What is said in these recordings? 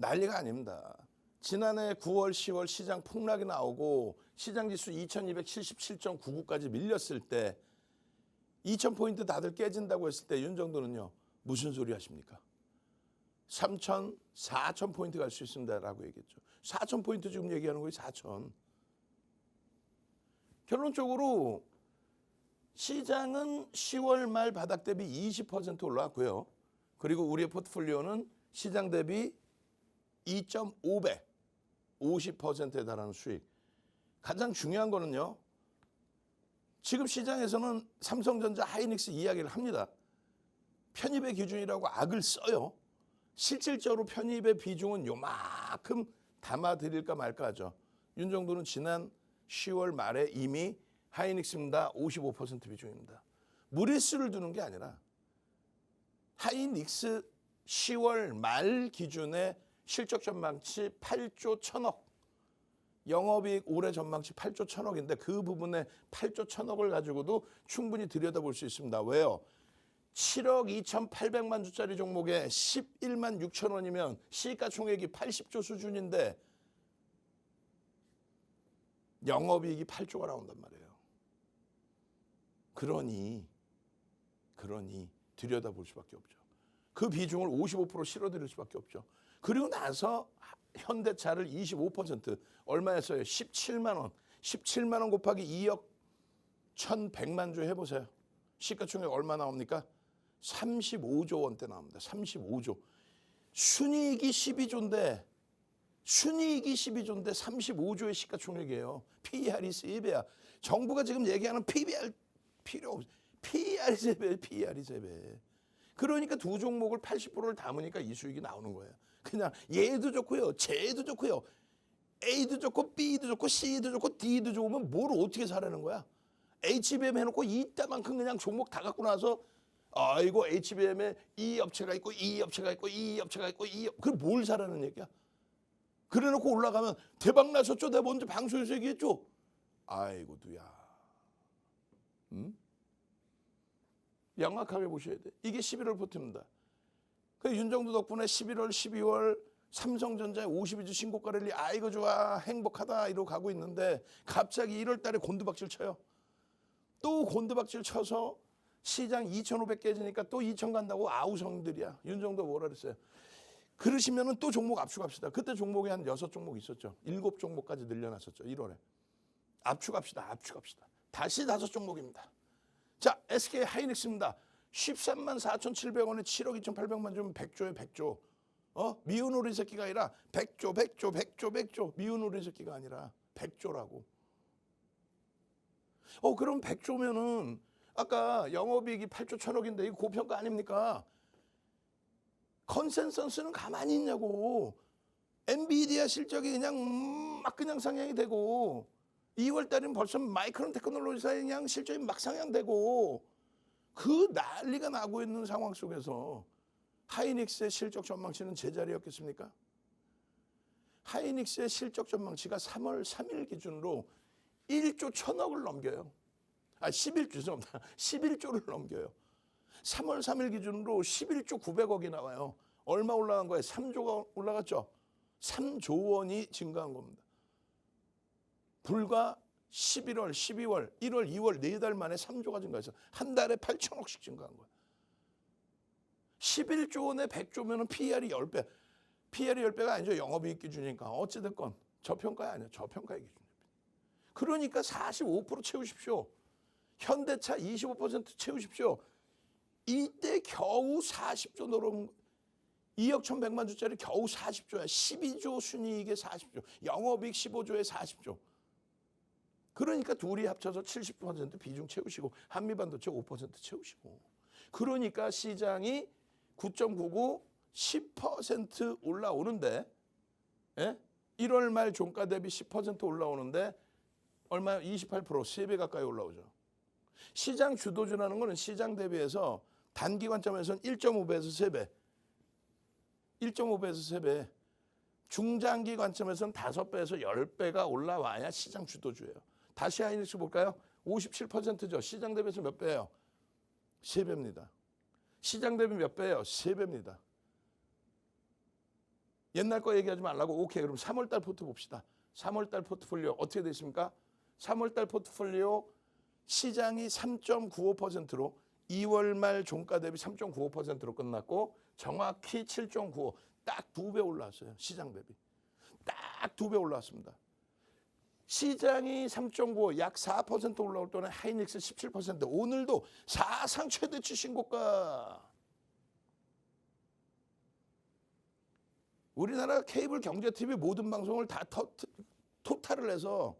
난리가 아닙니다. 지난해 9월, 10월 시장 폭락이 나오고 시장지수 2277.99까지 밀렸을 때 2000포인트 다들 깨진다고 했을 때 윤정도는요. 무슨 소리 하십니까? 3000, 4000포인트 갈 수 있습니다라고 얘기했죠. 4000포인트 지금 얘기하는 거예요. 4000. 결론적으로 시장은 10월 말 바닥 대비 20% 올라왔고요. 그리고 우리의 포트폴리오는 시장 대비 2.5배, 50%에 달하는 수익. 가장 중요한 거는요. 지금 시장에서는 삼성전자, 하이닉스 이야기를 합니다. 편입의 기준이라고 악을 써요. 실질적으로 편입의 비중은 요만큼 담아드릴까 말까 하죠. 윤정도는 지난 10월 말에 이미 하이닉스입니다. 55% 비중입니다. 무리수를 두는 게 아니라 하이닉스 10월 말 기준의 실적 전망치 8조 1000억, 영업이익 올해 전망치 8조 1000억인데 그 부분에 8조 1000억을 가지고도 충분히 들여다볼 수 있습니다. 왜요? 7억 2,800만 주짜리 종목에 11만 6천 원이면 시가총액이 80조 수준인데 영업이익이 8조가 나온단 말이에요. 그러니 들여다볼 수밖에 없죠. 그 비중을 55% 실어드릴 수밖에 없죠. 그리고 나서 현대차를 25% 얼마였어요? 17만 원. 17만 원 곱하기 2억 1,100만 주 해보세요. 시가총액 얼마 나옵니까? 35조 원대 나옵니다. 35조. 순이익이 12조인데 35조의 시가총액이에요. PER이 3배야. 정부가 지금 얘기하는 PBR 필요 없어. PER이 3배, PER이 3배. 그러니까 두 종목을 80%를 담으니까 이 수익이 나오는 거예요. 그냥 얘도 좋고요. 쟤도 좋고요. A도 좋고 B도 좋고 C도 좋고 D도 좋으면 뭘 어떻게 사라는 거야. HBM 해놓고 이따만큼 그냥 종목 다 갖고 나서 아이고 HBM에 이 업체가 있고 이 업체가 있고 이 업체가 있고 그걸 뭘 사라는 얘기야. 그래놓고 올라가면 대박 나셨죠? 내가 먼저 방송에서 얘기했죠. 아이고 두야. 양악하게 보셔야 돼. 이게 11월 포트입니다. 그 윤정도 덕분에 11월, 12월 삼성전자의 52주 신고가 랠리 아이고 좋아 행복하다 이러고 가고 있는데 갑자기 1월 달에 곤두박질 쳐요. 또 곤두박질 쳐서 시장 2,500 깨지니까 또 2,000 간다고 아우성들이야. 윤정도 뭐라 그랬어요. 그러시면은 또 종목 압축합시다. 그때 종목이 한 6종목 있었죠. 7종목까지 늘려놨었죠. 1월에. 압축합시다. 다시 5종목입니다. 자, SK 하이닉스입니다. 13만 4,700원에 7억 2,800만 주면 100조에 100조. 미운 오리 새끼가 아니라 100조. 미운 오리 새끼가 아니라 100조라고. 그럼 100조면은 아까 영업이익이 8조 1000억인데 이거 고평가 아닙니까? 컨센서스는 가만히 있냐고. 엔비디아 실적이 그냥 상향이 되고 2월 달에는 벌써 마이크론 테크놀로지사의 그냥 실적이 막 상향되고 그 난리가 나고 있는 상황 속에서 하이닉스의 실적 전망치는 제자리였겠습니까? 하이닉스의 실적 전망치가 3월 3일 기준으로 1조 1000억을 넘겨요. 11조를 넘겨요. 3월 3일 기준으로 11조 900억이 나와요. 얼마 올라간 거예요? 3조가 올라갔죠. 3조 원이 증가한 겁니다. 불과 11월, 12월, 1월, 2월 4달 만에 3조가 증가해서 한 달에 8천억씩 증가한 거예요. 11조 원에 100조면 PER이 10배. PER이 10배가 아니죠. 영업이익 기준이니까. 어찌됐건 저평가야 아니에요. 저평가의 기준입니다. 그러니까 45% 채우십시오. 현대차 25% 채우십시오. 이때 겨우 40조 넘은 2억 1,100만 주짜리 겨우 40조야. 12조 순이익에 40조. 영업이익 15조에 40조. 그러니까 둘이 합쳐서 70% 비중 채우시고 한미반도체 5% 채우시고. 그러니까 시장이 9.99 10% 올라오는데 1월 말 종가 대비 10% 올라오는데 얼마요? 28% 3배 가까이 올라오죠. 시장 주도주라는 거는 시장 대비해서 단기 관점에서는 1.5배에서 3배. 1.5배에서 3배. 중장기 관점에서는 5배에서 10배가 올라와야 시장 주도주예요. 다시 하이닉스 볼까요? 57%죠. 시장 대비해서 몇 배예요? 3배입니다. 시장 대비 몇 배예요? 3배입니다. 옛날 거 얘기하지 말라고. 오케이, 그럼 3월달 포트 봅시다. 3월달 포트폴리오 어떻게 됐습니까? 3월달 포트폴리오 시장이 3.95%로 2월 말 종가 대비 3.95%로 끝났고 정확히 7.95, 딱 2배 올라왔어요. 시장 대비. 딱 2배 올라왔습니다. 시장이 3.95, 약 4% 올라올 때는 하이닉스 17%, 오늘도 사상 최대치 신고가. 우리나라 케이블 경제TV 모든 방송을 다 토탈을 해서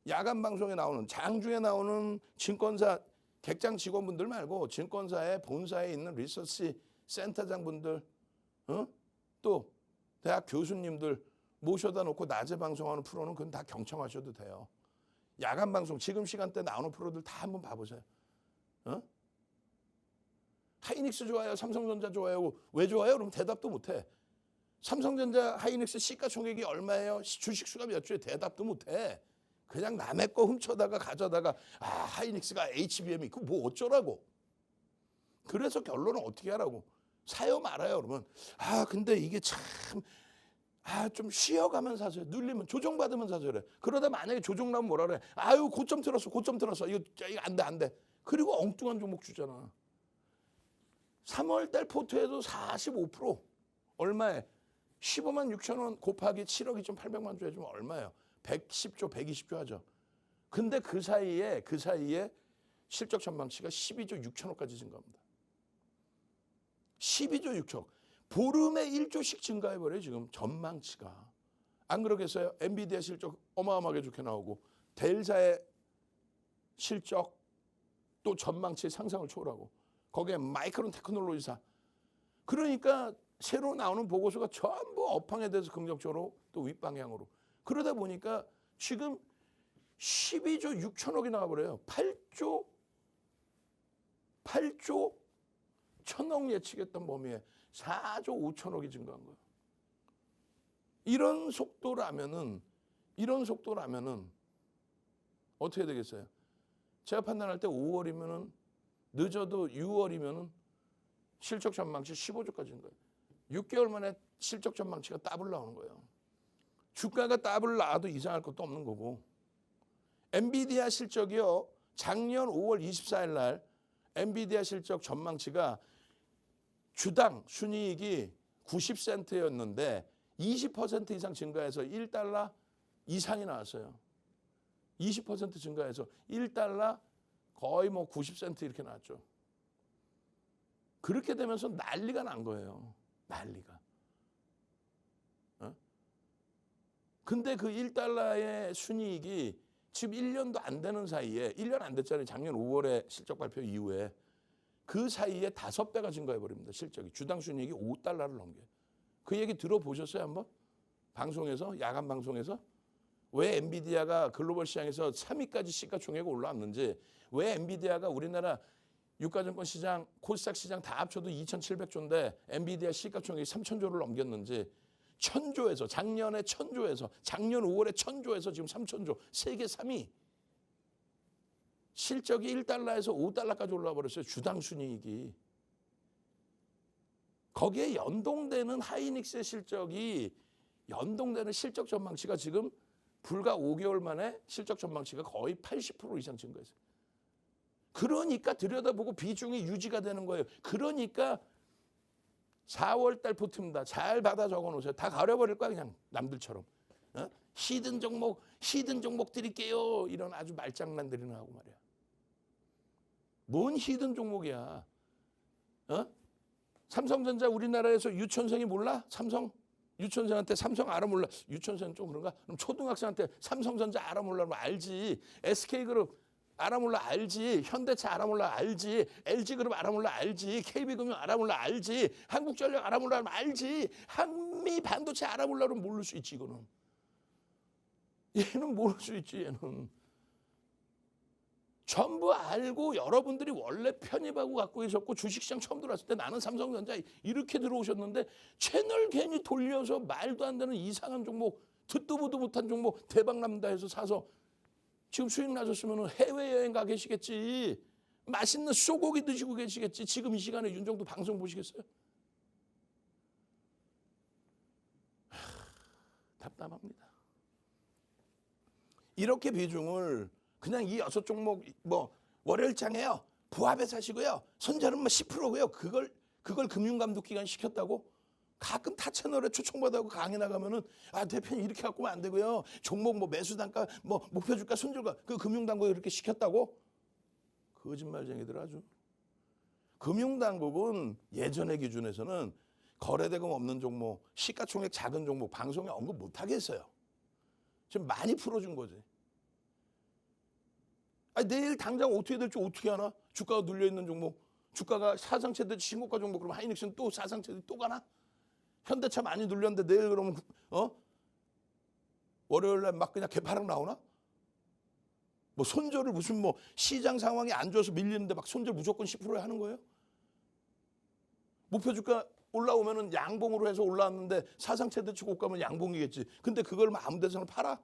야간 방송에 나오는, 장중에 나오는 증권사 객장 직원분들 말고 증권사의 본사에 있는 리서치 센터장분들, 또 대학 교수님들 모셔다 놓고 낮에 방송하는 프로는 그건 다 경청하셔도 돼요. 야간 방송 지금 시간대 나오는 프로들 다 한번 봐보세요. 하이닉스 좋아요, 삼성전자 좋아요. 왜 좋아요? 그럼 대답도 못해. 삼성전자 하이닉스 시가총액이 얼마예요? 주식수가 몇 주에 대답도 못해. 그냥 남의 거 훔쳐다가 가져다가 하이닉스가 HBM이 그 뭐 어쩌라고. 그래서 결론은 어떻게 하라고. 사요 말아요. 그러면 근데 이게 참 좀 쉬어가면 사세요. 눌리면 조정받으면 사세요. 그래. 그러다 만약에 조정 나면 뭐라 그래. 고점 들었어. 이거 안 돼. 그리고 엉뚱한 종목 주잖아. 3월달 포트에도 45% 얼마에? 15만 6천 원 곱하기 7억 2,800만 주 해주면 얼마예요? 110조, 120조 하죠. 근데 그 사이에 실적 전망치가 12조 6천억까지 증가합니다. 12조 6천. 보름에 1조씩 증가해버려요, 지금 전망치가. 안 그러겠어요? 엔비디아 실적 어마어마하게 좋게 나오고 델사의 실적 또 전망치 상상을 초월하고 거기에 마이크론 테크놀로지사. 그러니까 새로 나오는 보고서가 전부 업황에 대해서 긍정적으로 또 윗방향으로. 그러다 보니까 지금 12조 6천억이 나와버려요. 8조 1,000억 예측했던 범위에 4조 5천억이 증가한 거예요. 이런 속도라면은 어떻게 되겠어요? 제가 판단할 때 5월이면은 늦어도 6월이면은 실적 전망치 15조까지인 거예요. 6개월 만에 실적 전망치가 더블 나오는 거예요. 주가가 더블 나와도 이상할 것도 없는 거고. 엔비디아 실적이요. 작년 5월 24일 날 엔비디아 실적 전망치가 주당 순이익이 90센트였는데 20% 이상 증가해서 1달러 이상이 나왔어요. 20% 증가해서 1달러 거의 90센트 이렇게 나왔죠. 그렇게 되면서 난리가 난 거예요. 난리가. 근데 그 1달러의 순이익이 지금 1년도 안 되는 사이에 1년 안 됐잖아요. 작년 5월에 실적 발표 이후에. 그 사이에 5배가 증가해버립니다. 실적이. 주당 순이익이 5달러를 넘겨요. 그 얘기 들어보셨어요 한번? 방송에서? 야간 방송에서? 왜 엔비디아가 글로벌 시장에서 3위까지 시가총액이 올라왔는지, 왜 엔비디아가 우리나라 유가증권 시장, 코스닥 시장 다 합쳐도 2,700조인데 엔비디아 시가총액이 3,000조를 넘겼는지, 1,000조에서 작년에 1,000조에서 작년 5월에 1,000조에서 지금 3,000조, 세계 3위. 실적이 1달러에서 5달러까지 올라와 버렸어요. 주당 순이익이. 거기에 연동되는 하이닉스의 실적이, 연동되는 실적 전망치가 지금 불과 5개월 만에 실적 전망치가 거의 80% 이상 증가했어요. 그러니까 들여다보고 비중이 유지가 되는 거예요. 그러니까 4월달 포트입니다. 잘 받아 적어놓으세요. 다 가려버릴 거야 그냥 남들처럼. 히든 종목 드릴게요. 이런 아주 말장난들이 나오고 말이야. 뭔 히든 종목이야. 삼성전자 우리나라에서 유치원생이 몰라? 유치원생한테 삼성 알아 몰라? 유치원생은 좀 그런가? 그럼 초등학생한테 삼성전자 알아 몰라? 그러면 알지. SK그룹 알아 몰라? 알지. 현대차 알아 몰라? 알지. LG그룹 알아 몰라? 알지. KB금융 알아 몰라? 알지. 한국전력 알아 몰라? 알지. 한미반도체 알아 몰라? 그러면 모를 수 있지 이거는. 얘는 모를 수 있지 얘는. 전부 알고 여러분들이 원래 편입하고 갖고 계셨고 주식시장 처음 들어왔을 때 나는 삼성전자 이렇게 들어오셨는데 채널 괜히 돌려서 말도 안 되는 이상한 종목, 듣도 보도 못한 종목 대박 납니다 해서 사서 지금 수익 나셨으면 해외여행 가 계시겠지. 맛있는 소고기 드시고 계시겠지. 지금 이 시간에 윤정도 방송 보시겠어요? 답답합니다. 이렇게 비중을 그냥 이 6종목 뭐 월요일장에요. 부합해서 하시고요. 손절은 뭐 10%고요. 그걸 금융감독기관이 시켰다고? 가끔 타 채널에 초청받아고 강의 나가면은 대표님 이렇게 갖고 안 되고요. 종목 뭐 매수 단가 뭐 목표 주가 손절가 그 금융당국이 이렇게 시켰다고? 거짓말쟁이들 아주. 금융당국은 예전의 기준에서는 거래대금 없는 종목, 시가총액 작은 종목 방송에 언급 못하게 했어요. 지금 많이 풀어준 거지. 내일 당장 어떻게 될지 어떻게 하나? 주가가 눌려있는 종목, 주가가 사상 최대 신고가 종목, 그럼 하이닉스는 또 사상 최대 또 가나? 현대차 많이 눌렸는데 내일 그러면 월요일날 막 그냥 개파락 나오나? 뭐 손절을 무슨 뭐 시장 상황이 안 좋아서 밀리는데 막 손절 무조건 10%에 하는 거예요? 목표 주가 올라오면은 양봉으로 해서 올라왔는데 사상 최대치 고가면 양봉이겠지. 근데 그걸 아무 데서나 팔아?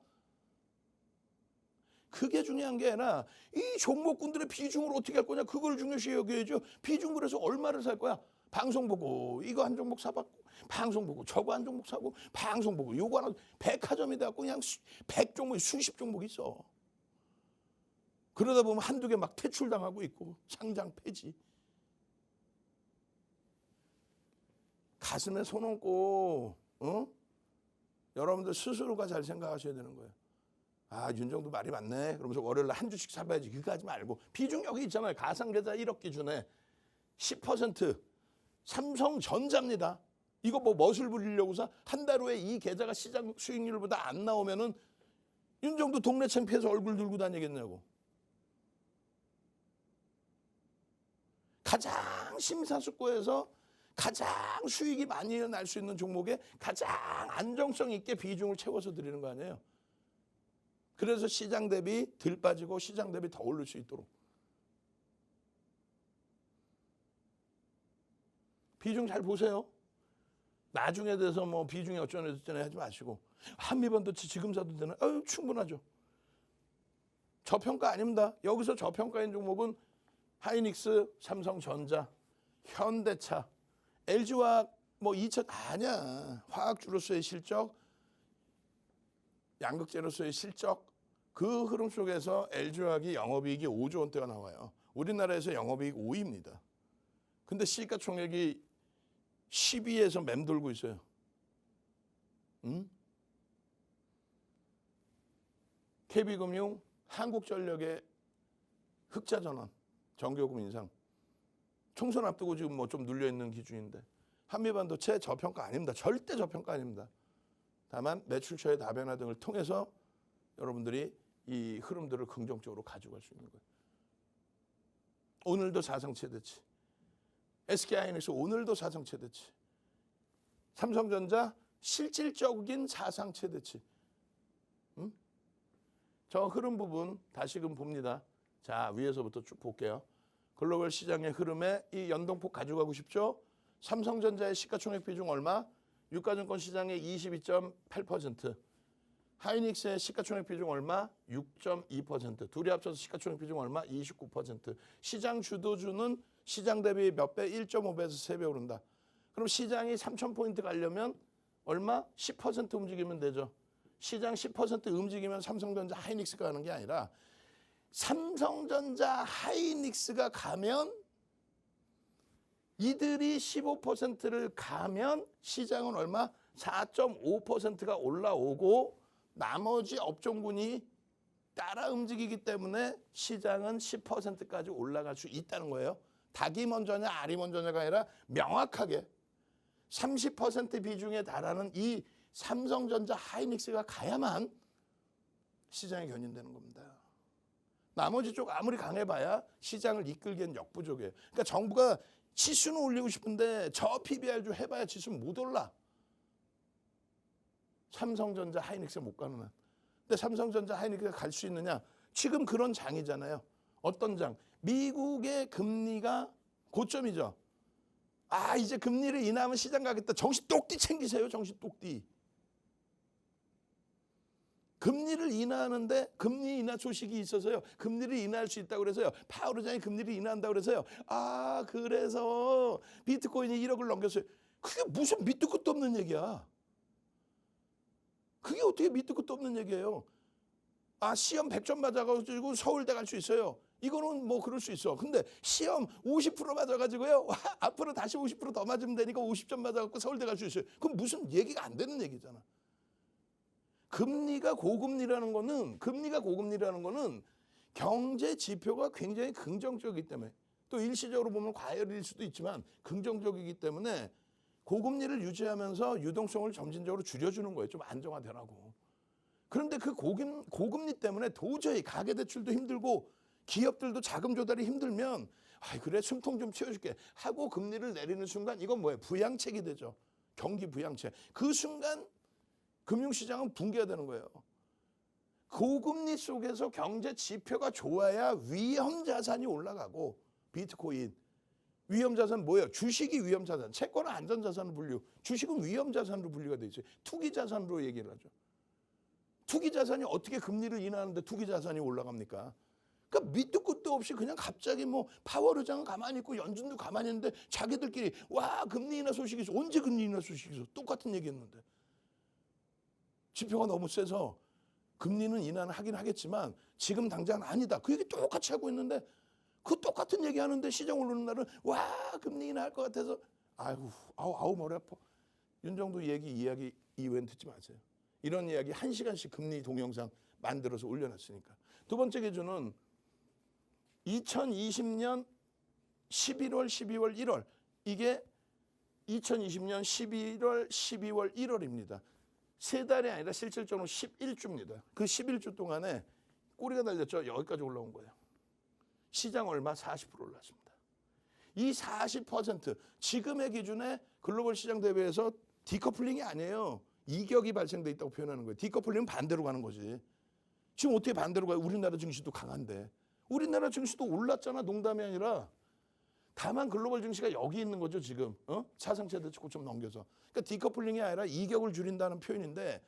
그게 중요한 게 아니라 이 종목군들의 비중을 어떻게 할 거냐, 그걸 중요시 여겨야죠. 비중 그래서 얼마를 살 거야? 방송 보고 이거 한 종목 사봤고, 방송 보고 저거 한 종목 사고, 방송 보고 요거 하나, 백화점이 돼갖고 그냥 100종목 수십 종목 있어. 그러다 보면 한두 개 막 퇴출당하고 있고 상장 폐지. 가슴에 손 얹고 여러분들 스스로가 잘 생각하셔야 되는 거예요. 윤정도 말이 맞네. 그러면서 월요일날 한 주씩 사봐야지. 그거 하지 말고. 비중 여기 있잖아요. 가상계좌 1억 기준에 10% 삼성전자입니다. 이거 뭐 멋을 부리려고 한 달 후에 이 계좌가 시장 수익률보다 안 나오면은 윤정도 동네 창피해서 얼굴 들고 다니겠냐고. 가장 심사숙고해서 가장 수익이 많이 날 수 있는 종목에 가장 안정성 있게 비중을 채워서 드리는 거 아니에요. 그래서 시장 대비 덜 빠지고 시장 대비 더 오를 수 있도록. 비중 잘 보세요. 나중에 돼서 뭐 비중이 어쩌네 하지 마시고. 한미반도체 지금 사도 되나? 충분하죠. 저평가 아닙니다. 여기서 저평가인 종목은 하이닉스, 삼성전자, 현대차, LG화학 뭐 2천 아니야. 화학주로서의 실적, 양극재로서의 실적, 그 흐름 속에서 LG화학이 영업이익이 5조 원대가 나와요. 우리나라에서 영업이익 5위입니다. 근데 시가총액이 12에서 맴돌고 있어요. KB금융, 한국전력의 흑자전환, 전기요금 인상. 총선 앞두고 지금 뭐 좀 눌려있는 기준인데 한미반도체 저평가 아닙니다. 절대 저평가 아닙니다. 다만 매출처의 다변화 등을 통해서 여러분들이 이 흐름들을 긍정적으로 가져갈 수 있는 거예요. 오늘도 사상 최대치. SK하이닉스 오늘도 사상 최대치. 삼성전자 실질적인 사상 최대치. 저 흐름 부분 다시금 봅니다. 자, 위에서부터 쭉 볼게요. 글로벌 시장의 흐름에 이 연동폭 가져가고 싶죠? 삼성전자의 시가총액 비중 얼마? 유가증권 시장의 22.8%. 하이닉스의 시가총액 비중 얼마? 6.2%. 둘이 합쳐서 시가총액 비중 얼마? 29%. 시장 주도주는 시장 대비 몇 배? 1.5배에서 3배 오른다. 그럼 시장이 3,000포인트 가려면 얼마? 10% 움직이면 되죠. 시장 10% 움직이면 삼성전자 하이닉스가 가는 게 아니라 삼성전자 하이닉스가 가면 이들이 15%를 가면 시장은 얼마? 4.5%가 올라오고 나머지 업종군이 따라 움직이기 때문에 시장은 10%까지 올라갈 수 있다는 거예요. 닭이 먼저냐 알이 먼저냐가 아니라 명확하게 30% 비중에 달하는 이 삼성전자 하이닉스가 가야만 시장이 견인되는 겁니다. 나머지 쪽 아무리 강해봐야 시장을 이끌기엔 역부족이에요. 그러니까 정부가 지수는 올리고 싶은데 저 PBR 좀 해봐야 지수는 못 올라. 삼성전자 하이닉스 못 가는 한. 근데 삼성전자 하이닉스가 갈 수 있느냐? 지금 그런 장이잖아요. 어떤 장? 미국의 금리가 고점이죠. 이제 금리를 인하하면 시장 가겠다. 정신 똑띠 챙기세요. 정신 똑띠. 금리를 인하하는데 금리 인하 소식이 있어서요. 금리를 인하할 수 있다고 그래서요. 파월 의장이 금리를 인하한다고 그래서요. 그래서 비트코인이 1억을 넘겼어요. 그게 무슨 밑도 끝도 없는 얘기야. 그게 어떻게 밑도 끝도 없는 얘기예요. 아, 시험 100점 맞아가지고 서울대 갈 수 있어요. 이거는 뭐 그럴 수 있어. 근데 시험 50% 맞아가지고요. 와, 앞으로 다시 50%더 맞으면 되니까 50점 맞아갖고 서울대 갈 수 있어요. 그럼 무슨 얘기가 안 되는 얘기잖아. 금리가 고금리라는 거는 경제 지표가 굉장히 긍정적이기 때문에, 또 일시적으로 보면 과열일 수도 있지만 긍정적이기 때문에 고금리를 유지하면서 유동성을 점진적으로 줄여주는 거예요. 좀 안정화되라고. 그런데 그 고금리 때문에 도저히 가계대출도 힘들고 기업들도 자금 조달이 힘들면 아, 그래 숨통 좀 틔워줄게 하고 금리를 내리는 순간 이건 뭐예요? 부양책이 되죠. 경기 부양책. 그 순간 금융시장은 붕괴가 되는 거예요. 고금리 속에서 경제 지표가 좋아야 위험자산이 올라가고, 비트코인. 위험자산 뭐예요? 주식이 위험자산, 채권은 안전자산으로 분류, 주식은 위험자산으로 분류가 돼 있어요. 투기자산으로 얘기를 하죠. 투기자산이 어떻게 금리를 인하하는데 투기자산이 올라갑니까? 그러니까 밑도 끝도 없이 그냥 갑자기 뭐 파월의장은 가만히 있고 연준도 가만히 있는데 자기들끼리 와 금리 인하 소식이 있어. 언제 금리 인하 소식이 있어? 똑같은 얘기했는데. 지표가 너무 세서 금리는 인하는 하긴 하겠지만 지금 당장은 아니다. 그 얘기 똑같이 하고 있는데 그 똑같은 얘기 하는데 시장 오르는 날은 와 금리 인하할 것 같아서 아우 머리 아파. 윤정도 이야기 이후엔 듣지 마세요. 이런 이야기 1시간씩 금리 동영상 만들어서 올려놨으니까. 두 번째 기준은 2020년 11월, 12월, 1월. 이게 2020년 11월, 12월, 1월입니다. 3달이 아니라 실질적으로 11주입니다. 그 11주 동안에 꼬리가 달렸죠. 여기까지 올라온 거예요. 시장 얼마? 40% 올랐습니다. 이 40% 지금의 기준에 글로벌 시장 대비해서 디커플링이 아니에요. 이격이 발생돼 있다고 표현하는 거예요. 디커플링은 반대로 가는 거지. 지금 어떻게 반대로 가요? 우리나라 증시도 강한데. 우리나라 증시도 올랐잖아. 농담이 아니라. 다만 글로벌 증시가 여기 있는 거죠 지금. 차상체대 치고 좀 넘겨서. 그러니까 디커플링이 아니라 이격을 줄인다는 표현인데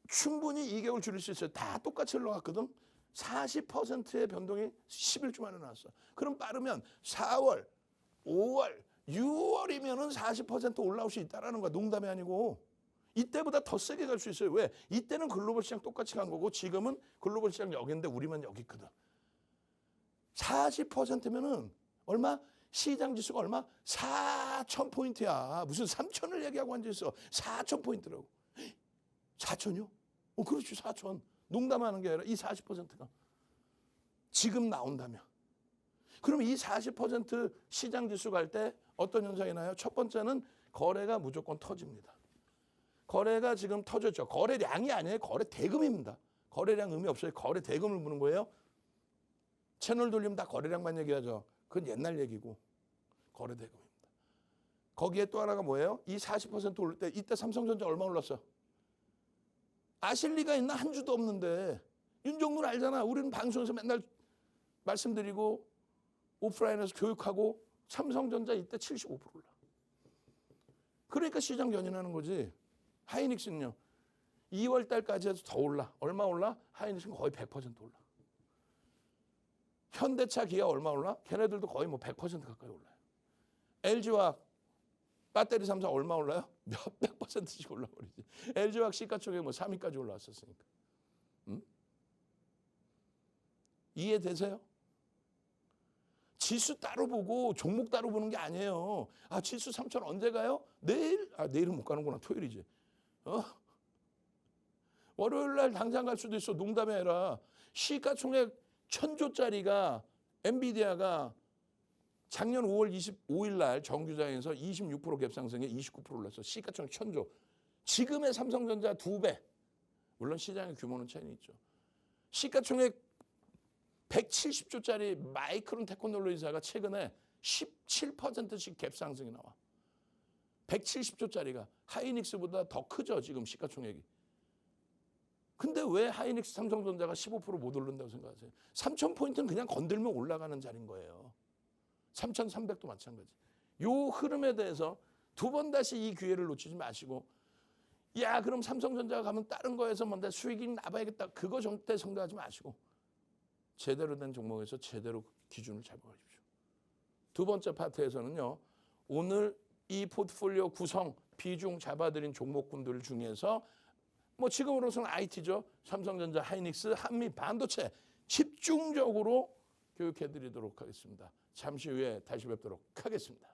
충분히 이격을 줄일 수 있어요. 다 똑같이 흘러갔거든. 40%의 변동이 11주 만에 나왔어. 그럼 빠르면 4월, 5월, 6월이면은 40% 올라올 수 있다라는 거야. 농담이 아니고. 이때보다 더 세게 갈 수 있어요. 왜? 이때는 글로벌 시장 똑같이 간 거고 지금은 글로벌 시장 여기인데 우리만 여기 있거든. 40%면은 얼마? 시장 지수가 얼마? 4,000포인트야. 무슨 3,000을 얘기하고 앉아있어. 4,000포인트라고. 4,000이요? 그렇지 4,000. 농담하는 게 아니라 이 40%가 지금 나온다면. 그럼 이 40% 시장 지수 갈 때 어떤 현상이 나요? 첫 번째는 거래가 무조건 터집니다. 거래가 지금 터졌죠. 거래량이 아니에요. 거래 대금입니다. 거래량 의미 없어요. 거래 대금을 보는 거예요. 채널 돌리면 다 거래량만 얘기하죠. 그건 옛날 얘기고 거래 대금입니다. 거기에 또 하나가 뭐예요? 이 40% 오를 때 이때 삼성전자 얼마 올랐어? 아실 리가 있나? 한 주도 없는데. 윤정도는 알잖아. 우리는 방송에서 맨날 말씀드리고 오프라인에서 교육하고 삼성전자 이때 75% 올라. 그러니까 시장 견인하는 거지. 하이닉스는요. 2월 달까지 해서 더 올라. 얼마 올라? 하이닉스는 거의 100% 올라. 현대차, 기아 얼마 올라? 걔네들도 거의 뭐 100% 가까이 올라요. LG화학, 배터리 3사 얼마 올라요? 몇백 %씩 올라버리지. LG화학 시가총액 뭐 3위까지 올라왔었으니까. 이해되세요? 지수 따로 보고 종목 따로 보는 게 아니에요. 아, 지수 3,000 언제 가요? 내일? 아, 내일은 못 가는구나. 토요일이지. 월요일 날 당장 갈 수도 있어. 농담이 아니라 시가총액 1,000조짜리가 엔비디아가 작년 5월 25일 날 정규장에서 26% 갭상승에 29% 올랐어. 시가총액 1,000조. 지금의 삼성전자 2배. 물론 시장의 규모는 차이는 있죠. 시가총액 170조짜리 마이크론 테크놀로지사가 최근에 17%씩 갭상승이 나와. 170조짜리가 하이닉스보다 더 크죠. 지금 시가총액이. 근데 왜 하이닉스 삼성전자가 15% 못 오른다고 생각하세요? 3,000포인트는 그냥 건들면 올라가는 자리인 거예요. 3,300도 마찬가지. 요 흐름에 대해서 두 번 다시 이 기회를 놓치지 마시고 야 그럼 삼성전자가 가면 다른 거에서 뭔가 수익이 나봐야겠다. 그거 절대 생각하지 마시고 제대로 된 종목에서 제대로 기준을 잡아가십시오. 두 번째 파트에서는요. 오늘 이 포트폴리오 구성 비중 잡아드린 종목군들 중에서 뭐 지금으로서는 IT죠. 삼성전자, 하이닉스, 한미 반도체 집중적으로 교육해드리도록 하겠습니다. 잠시 후에 다시 뵙도록 하겠습니다.